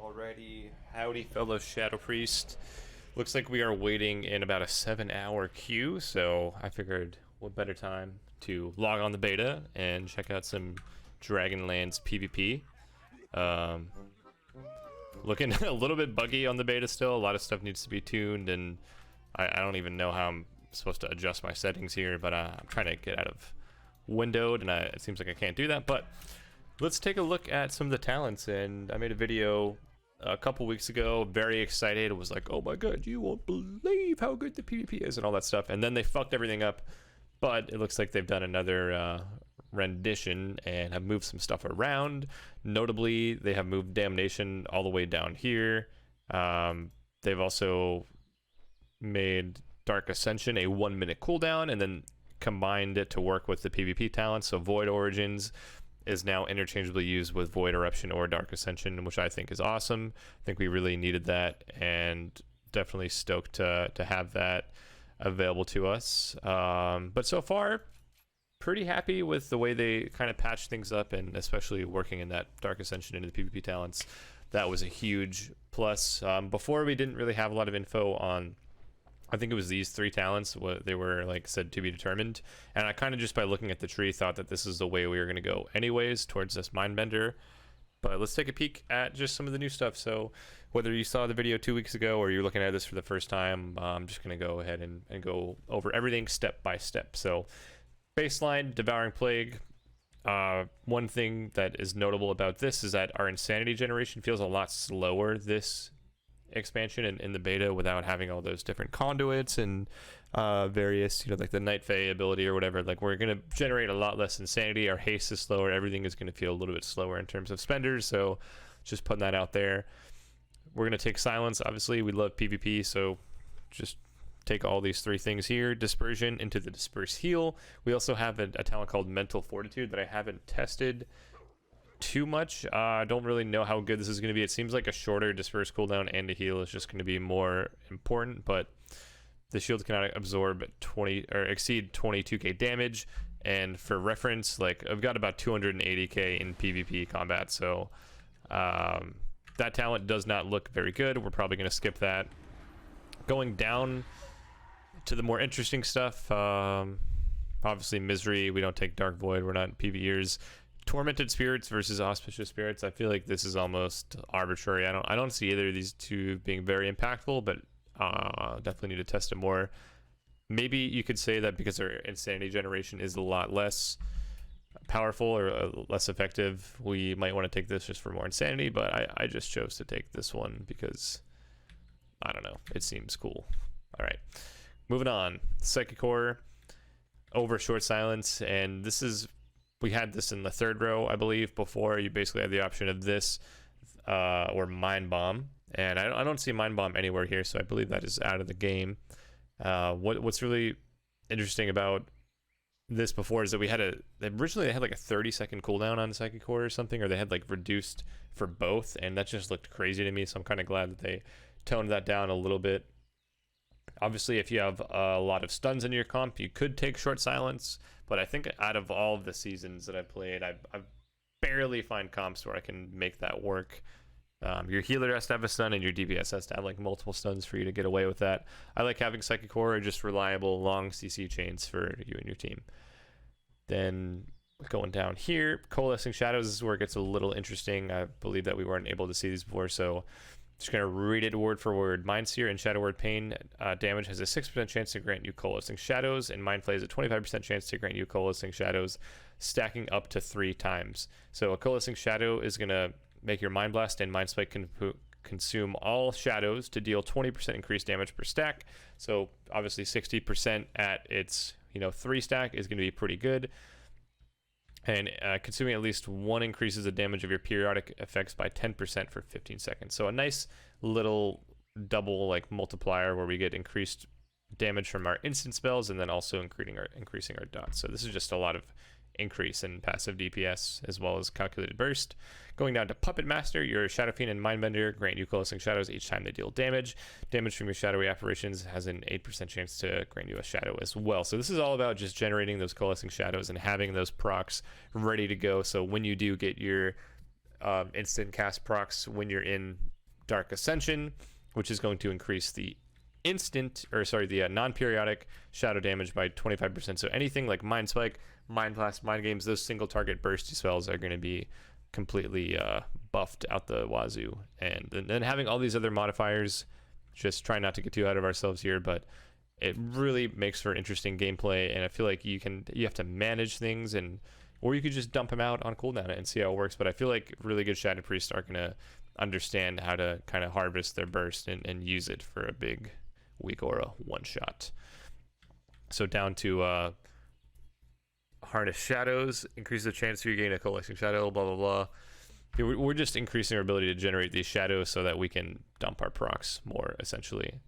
Alrighty, howdy fellow Shadow Priest. Looks like we are waiting in about a 7-hour queue, so I figured what better time to log on the beta and check out some Dragonlands PvP. Looking a little bit buggy on the beta still, a lot of stuff needs to be tuned, and I don't even know how I'm supposed to adjust my settings here, but I'm trying to get out of windowed, and it seems like I can't do that, but let's take a look at some of the talents. And I made a video a couple weeks ago, very excited. It was like, oh my god, you won't believe how good the PvP is and all that stuff. And then they fucked everything up, but it looks like they've done another rendition and have moved some stuff around. Notably, they have moved Damnation all the way down here. They've also made Dark Ascension a 1-minute cooldown and then combined it to work with the PvP talents. So Void Origins is now interchangeably used with Void Eruption or Dark Ascension, which I think is awesome. I think we really needed that, and definitely stoked to have that available to us. But so far, pretty happy with the way they kind of patched things up, and especially working in that Dark Ascension into the PvP talents. That was a huge plus. Before, we didn't really have a lot of info on, I think it was these 3 talents, what they were like said to be determined, and I kind of just by looking at the tree thought that this is the way we were going to go anyways towards this Mindbender. But let's take a peek at just some of the new stuff. So whether you saw the video 2 weeks ago or you're looking at this for the first time, I'm just going to go ahead and go over everything step by step. So baseline, Devouring Plague. One thing that is notable about this is that our Insanity generation feels a lot slower this expansion in the beta, without having all those different conduits and various, like the Night Fae ability or whatever. Like, we're going to generate a lot less insanity. Our haste is slower. Everything is going to feel a little bit slower in terms of spenders, so just putting that out there. We're going to take silence. Obviously, we love PvP, so just take all these 3 things here. Dispersion into the Disperse Heal. We also have a talent called Mental Fortitude that I haven't tested too much. I don't really know how good this is going to be. It seems like a shorter disperse cooldown and a heal is just going to be more important, but the shield can absorb 20 or exceed 22k damage. And for reference, like, I've got about 280k in PvP combat, so that talent does not look very good. We're probably going to skip that. Going down to the more interesting stuff, obviously Misery. We don't take Dark Void. We're not PvEers. Tormented Spirits versus Auspicious Spirits. I feel like this is almost arbitrary. I don't see either of these two being very impactful, but definitely need to test it more. Maybe you could say that because our Insanity generation is a lot less powerful or less effective, we might want to take this just for more Insanity, but I just chose to take this one because, I don't know, it seems cool. Alright, moving on. Psychic Horror over Short Silence, and this is, we had this in the 3rd row, I believe, before. You basically had the option of this or Mind Bomb. And I don't see Mind Bomb anywhere here, so I believe that is out of the game. What's really interesting about this before is that originally they had like a 30-second cooldown on Psychic Core or something, or they had like reduced for both, and that just looked crazy to me, so I'm kind of glad that they toned that down a little bit. Obviously, if you have a lot of stuns in your comp, you could take Short Silence, but I think out of all of the seasons that I've played, I barely find comps where I can make that work. Your healer has to have a stun, and your DPS has to have like multiple stuns for you to get away with that. I like having Psychic Horror, or just reliable long CC chains for you and your team. Then going down here, Coalescing Shadows is where it gets a little interesting. I believe that we weren't able to see these before, so just going to read it word for word. Mindseer and Shadow Word Pain damage has a 6% chance to grant you Coalescing Shadows, and Mind Flay has a 25% chance to grant you Coalescing Shadows, stacking up to 3 times. So a Coalescing Shadow is going to make your Mind Blast and Mind Spike consume all shadows to deal 20% increased damage per stack. So obviously 60% at its 3 stack is going to be pretty good. And consuming at least 1 increases the damage of your periodic effects by 10% for 15 seconds. So a nice little double like multiplier where we get increased damage from our instant spells and then also increasing our dots. So this is just a lot of increase in passive DPS as well as calculated burst. Going down to Puppet Master, your Shadow Fiend and Mindbender grant you Coalescing Shadows each time they deal damage. Damage from your shadowy apparitions has an 8% chance to grant you a shadow as well. So this is all about just generating those Coalescing Shadows and having those procs ready to go. So when you do get your instant cast procs when you're in Dark Ascension, which is going to increase the non-periodic shadow damage by 25%. So anything like Mind Spike, Mind Blast, Mind Games, those single target bursty spells are going to be completely buffed out the wazoo. And then having all these other modifiers, just try not to get too out of ourselves here, but it really makes for interesting gameplay. And I feel like you have to manage things, or you could just dump them out on cooldown and see how it works. But I feel like really good Shadow Priests are going to understand how to kind of harvest their burst and use it for a big weak aura one shot. So down to Harness Shadows, increase the chance you gain a Coalescing Shadow, blah blah blah. We're just increasing our ability to generate these shadows so that we can dump our procs more, essentially.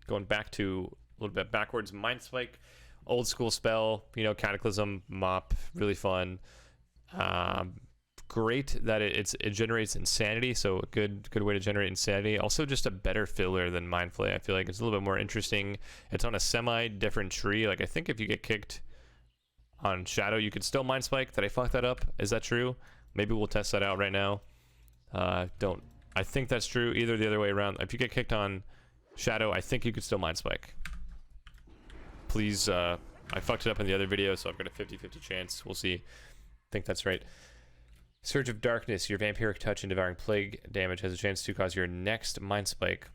Going back to a little bit backwards, Mind Spike, old school spell, Cataclysm, Mop, really fun. Great that it generates insanity, so a good way to generate insanity. Also just a better filler than Mind Flay. I feel like it's a little bit more interesting. It's on a semi-different tree. Like, I think if you get kicked on Shadow, you could still Mind Spike. Did I fuck that up? Is that true? Maybe we'll test that out right now. I think that's true. Either the other way around. If you get kicked on Shadow, I think you could still Mind Spike. Please, I fucked it up in the other video, so I've got a 50-50 chance. We'll see. I think that's right. Surge of Darkness, your Vampiric Touch and Devouring Plague damage has a chance to cause your next Mind Spike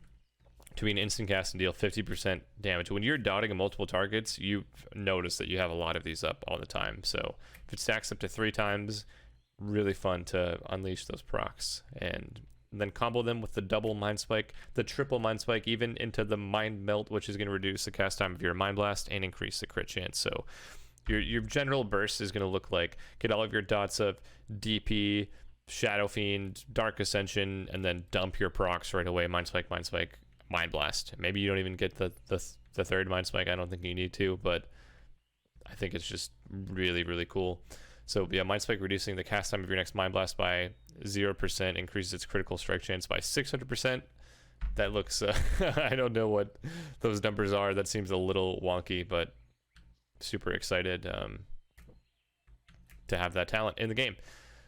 to be an instant cast and deal 50% damage. When you're dotting multiple targets, you notice that you have a lot of these up all the time. So if it stacks up to 3 times, really fun to unleash those procs. And then combo them with the double Mind Spike, the triple Mind Spike, even into the Mind Melt, which is going to reduce the cast time of your Mind Blast and increase the crit chance. So your general burst is going to look like get all of your dots of DP, Shadow Fiend, Dark Ascension, and then dump your procs right away. Mind Spike, Mind Blast. Maybe you don't even get the third Mind Spike. I don't think you need to, but I think it's just really, really cool. So yeah, Mind Spike reducing the cast time of your next Mind Blast by 0%, increases its critical strike chance by 600%. That looks, I don't know what those numbers are. That seems a little wonky, but super excited to have that talent in the game.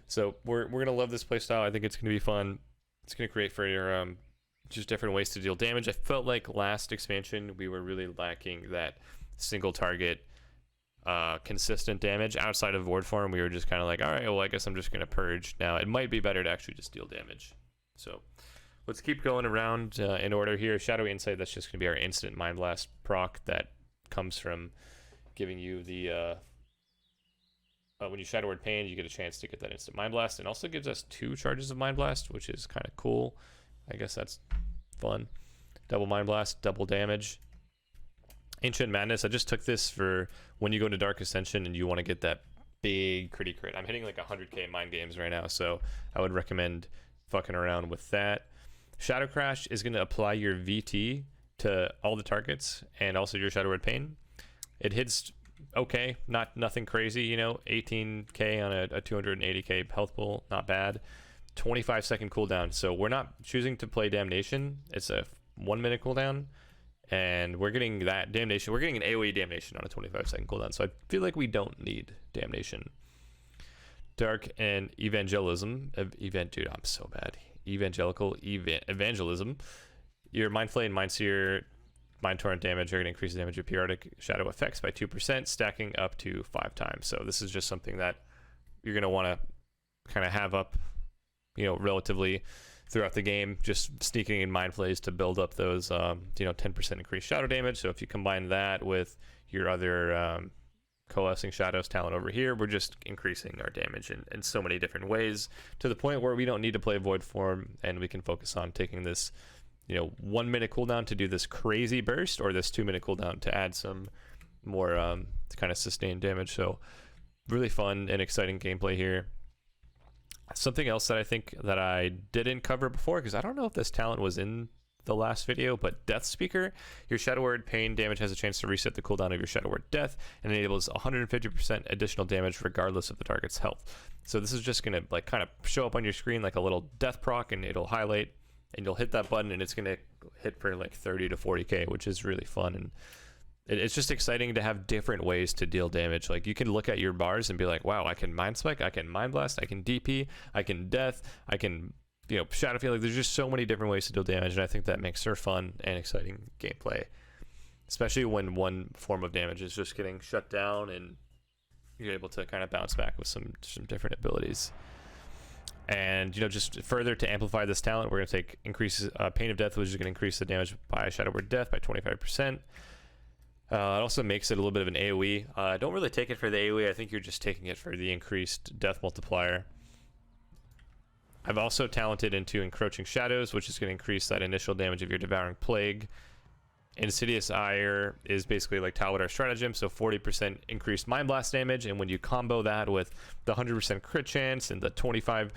So we're gonna love this playstyle. I think it's gonna be fun. It's gonna create for your just different ways to deal damage. I felt like last expansion we were really lacking that single target consistent damage. Outside of Void Form, we were just kind of like, all right, well, I guess I'm just gonna purge. Now it might be better to actually just deal damage. So let's keep going around in order here. Shadowy Insight, that's just gonna be our instant Mind Blast proc that comes from giving you the when you Shadow Word Pain, you get a chance to get that instant Mind Blast, and also gives us 2 charges of Mind Blast, which is kind of cool. I guess that's fun. Double Mind Blast, double damage. Ancient Madness, I just took this for when you go to Dark Ascension and you want to get that big crit. I'm hitting like 100k Mind Games right now, so I would recommend fucking around with that. Shadow Crash is going to apply your VT to all the targets and also your Shadow Word Pain. It hits okay, nothing crazy, 18k on a 280k health pool, not bad. 25-second cooldown, so we're not choosing to play Damnation. It's a 1-minute cooldown, and we're getting that Damnation. We're getting an AoE Damnation on a 25-second cooldown, so I feel like we don't need Damnation. Dark and Evangelism. Dude, I'm so bad. Evangelism. Your Mind Flay and Mind Seer, Mind Torrent damage are going to increase the damage of periodic shadow effects by 2%, stacking up to 5 times. So this is just something that you're going to want to kind of have up, relatively throughout the game, just sneaking in Mind Flays to build up those, 10% increased shadow damage. So if you combine that with your other Coalescing Shadows talent over here, we're just increasing our damage in so many different ways to the point where we don't need to play Void Form, and we can focus on taking this 1-minute cooldown to do this crazy burst, or this 2-minute cooldown to add some more to kind of sustain damage. So really fun and exciting gameplay here. Something else that I think that I didn't cover before, because I don't know if this talent was in the last video, but Death Speaker, your Shadow Word Pain damage has a chance to reset the cooldown of your Shadow Word Death and enables 150% additional damage regardless of the target's health. So this is just going to kind of show up on your screen like a little death proc, and it'll highlight, and you'll hit that button, and it's going to hit for like 30 to 40k, which is really fun. And it's just exciting to have different ways to deal damage. Like, you can look at your bars and be like, wow, I can Mind Spike, I can Mind Blast, I can DP, I can Death, I can Shadowfield, like there's just so many different ways to deal damage, and I think that makes her fun and exciting gameplay, especially when one form of damage is just getting shut down and you're able to kind of bounce back with some different abilities. And just further to amplify this talent, we're going to take increases Pain of Death, which is going to increase the damage by Shadow Word Death by 25%. It also makes it a little bit of an AoE. Don't really take it for the AoE. I think you're just taking it for the increased death multiplier. I've also talented into Encroaching Shadows, which is going to increase that initial damage of your Devouring Plague. Insidious Ire is basically like Talwadar Stratagem, so 40% increased Mind Blast damage, and when you combo that with the 100% crit chance and the 25%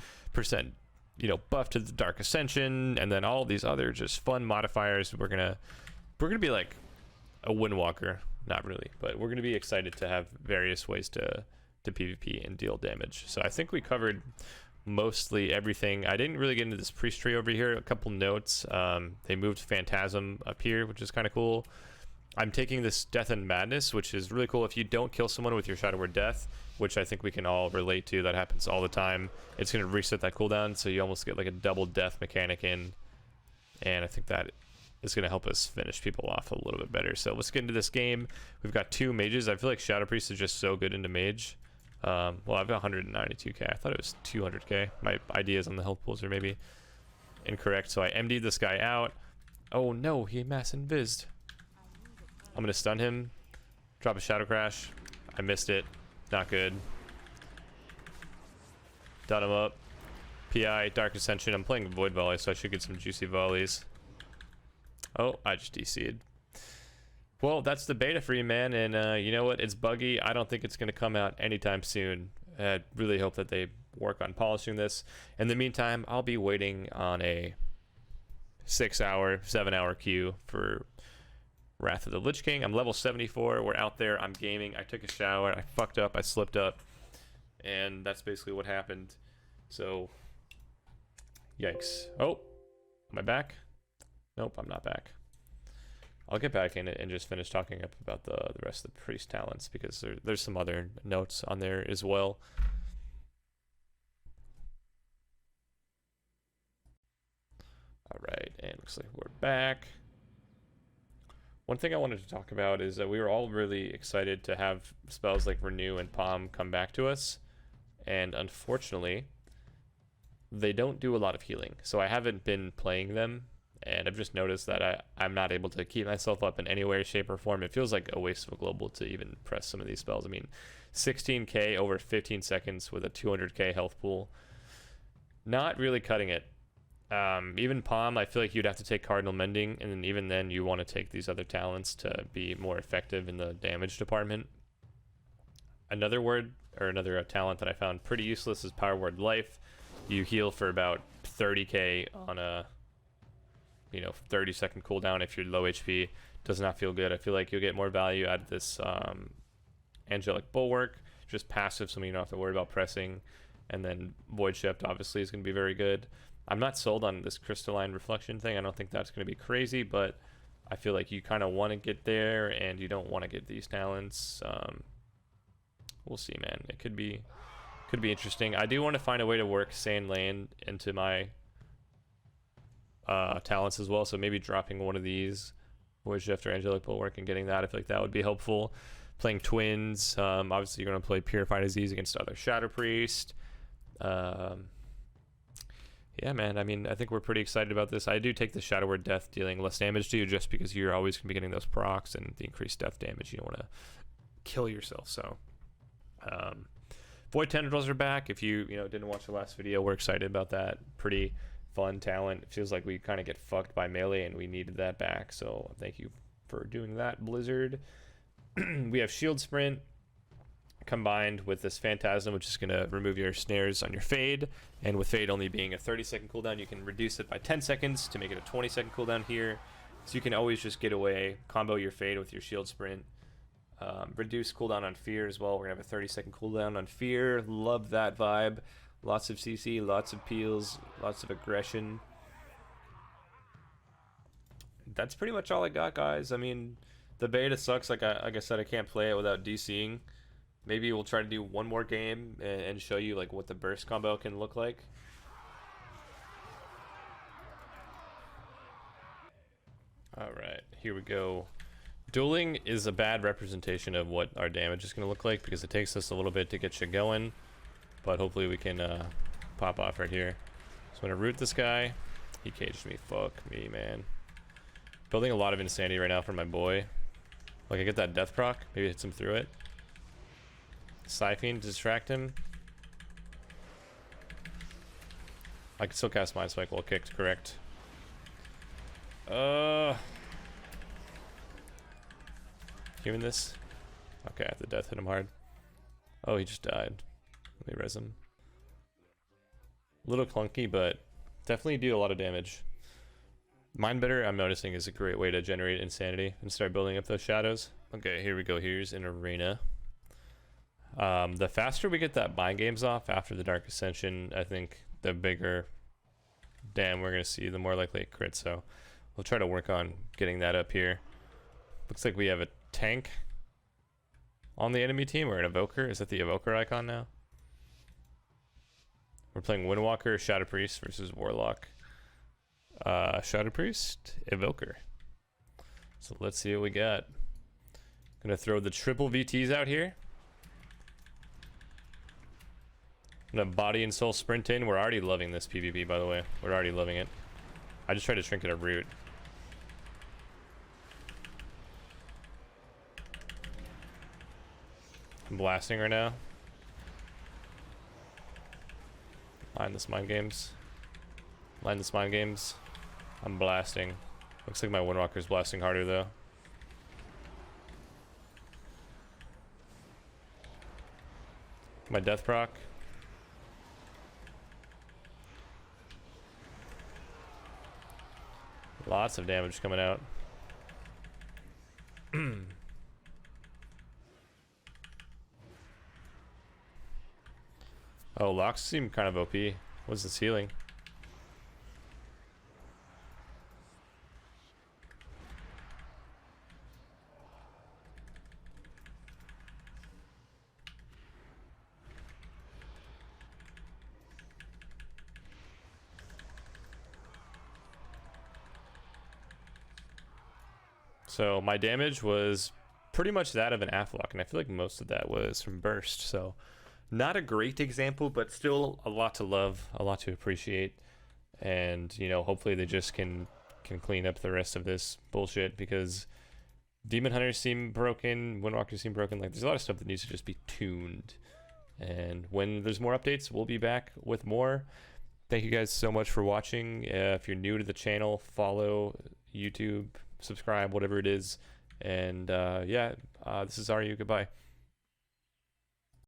buff to the Dark Ascension, and then all these other just fun modifiers, we're gonna be like a Windwalker. Not really, but we're gonna be excited to have various ways to PvP and deal damage. So I think we covered mostly everything. I didn't really get into this priest tree over here. A couple notes. They moved Phantasm up here, which is kind of cool. I'm taking this Death and Madness, which is really cool. If you don't kill someone with your Shadow Word Death, which I think we can all relate to, that happens all the time, it's going to reset that cooldown, so you almost get like a double death mechanic in, and I think that is going to help us finish people off a little bit better. So let's get into this game. We've got 2 mages. I feel like Shadow Priest is just so good into mage. Well, I've got 192k. I thought it was 200k. My ideas on the health pools are maybe incorrect. So I MD'd this guy out. Oh no, he mass invised. I'm gonna stun him. Drop a Shadow Crash. I missed it. Not good. Done him up. PI, Dark Ascension. I'm playing Void Volley, so I should get some juicy volleys. Oh, I just DC'd. Well, that's the beta for you, man, and you know what? It's buggy. I don't think it's going to come out anytime soon. I really hope that they work on polishing this. In the meantime, I'll be waiting on a 6-hour, 7-hour queue for Wrath of the Lich King. I'm level 74. We're out there. I'm gaming. I took a shower. I fucked up. I slipped up. And that's basically what happened. So, yikes. Oh, am I back? Nope, I'm not back. I'll get back in it and just finish talking up about the rest of the priest talents, because there's some other notes on there as well. All right, and looks like we're back. One thing I wanted to talk about is that we were all really excited to have spells like Renew and Palm come back to us, and unfortunately, they don't do a lot of healing. So I haven't been playing them, and I've just noticed that I'm not able to keep myself up in any way, shape, or form. It feels like a waste of a global to even press some of these spells. I mean, 16k over 15 seconds with a 200k health pool. Not really cutting it. Even Palm, I feel like you'd have to take Cardinal Mending, and then even then you want to take these other talents to be more effective in the damage department. Another talent that I found pretty useless is Power Word Life. You heal for about 30k on a 30-second cooldown if you're low HP. Does not feel good. I feel like you'll get more value out of this Angelic Bulwark, just passive, so you don't have to worry about pressing. And then Void Shift obviously is going to be very good. I'm not sold on this Crystalline Reflection thing. I don't think that's going to be crazy, but I feel like you kind of want to get there, and you don't want to get these talents. We'll see, man. It could be interesting. I do want to find a way to work Sand Land into my talents as well, so maybe dropping one of these, Void Shift or Angelic Bulwark, and getting that, I feel like that would be helpful. Playing Twins, obviously you're going to play Purify Disease against other Shadow Priest. Yeah, man, I mean, I think we're pretty excited about this. I do take the Shadow Word Death dealing less damage to you, just because you're always going to be getting those procs and the increased death damage. You don't want to kill yourself. So Void Tendrils are back. If you didn't watch the last video, we're excited about that. Pretty fun talent. It feels like we kind of get fucked by melee, and we needed that back, so thank you for doing that, Blizzard. We have Shield Sprint combined with this Phantasm, which is going to remove your snares on your Fade, and with Fade only being a 30-second cooldown, you can reduce it by 10 seconds to make it a 20-second cooldown here, so you can always just get away, combo your Fade with your Shield Sprint. Reduce cooldown on Fear as well. We're going to have a 30-second cooldown on Fear. Love that vibe. Lots of CC, lots of peels, lots of aggression. That's pretty much all I got, guys. I mean, the beta sucks. Like I said, I can't play it without DCing. Maybe we'll try to do one more game and show you like what the burst combo can look like. All right, here we go. Dueling is a bad representation of what our damage is going to look like because it takes us a little bit to get shit going, but hopefully we can pop off right here. So I'm going to root this guy. He caged me. Fuck me, man. Building a lot of insanity right now for my boy. Like, I get that death proc. Maybe hits him through it. Siphon to distract him. I can still cast Mind Spike while kicked, correct? Human this? Okay, the death hit him hard. Oh, he just died. Let me res him. A little clunky, but definitely do a lot of damage. Mind Better, I'm noticing, is a great way to generate insanity and start building up those shadows. Okay, here we go. Here's an arena. The faster we get that mind games off after the Dark Ascension, I think the bigger damn we're going to see, the more likely it crits. So we'll try to work on getting that up here. Looks like we have a tank on the enemy team, or an evoker. Is that the evoker icon now? We're playing Windwalker, Shadow Priest versus Warlock. Shadow Priest, evoker. So let's see what we got. Gonna throw the triple VTs out here. Gonna body and soul sprint in. We're already loving this PvP, by the way. We're already loving it. I just tried to trinket a root. I'm blasting right now. Line this mind games. Line this mind games. I'm blasting. Looks like my Windwalker's blasting harder though. My death proc. Lots of damage coming out. Oh, locks seem kind of OP. What's the ceiling? So my damage was pretty much that of an Aflock, and I feel like most of that was from burst. So not a great example, but still a lot to love, a lot to appreciate. And, you know, hopefully they just can clean up the rest of this bullshit, because Demon Hunters seem broken, Windwalkers seem broken. Like, there's a lot of stuff that needs to just be tuned. And when there's more updates, we'll be back with more. Thank you guys so much for watching. If you're new to the channel, follow YouTube, subscribe, whatever it is. And yeah, this is RU. Goodbye.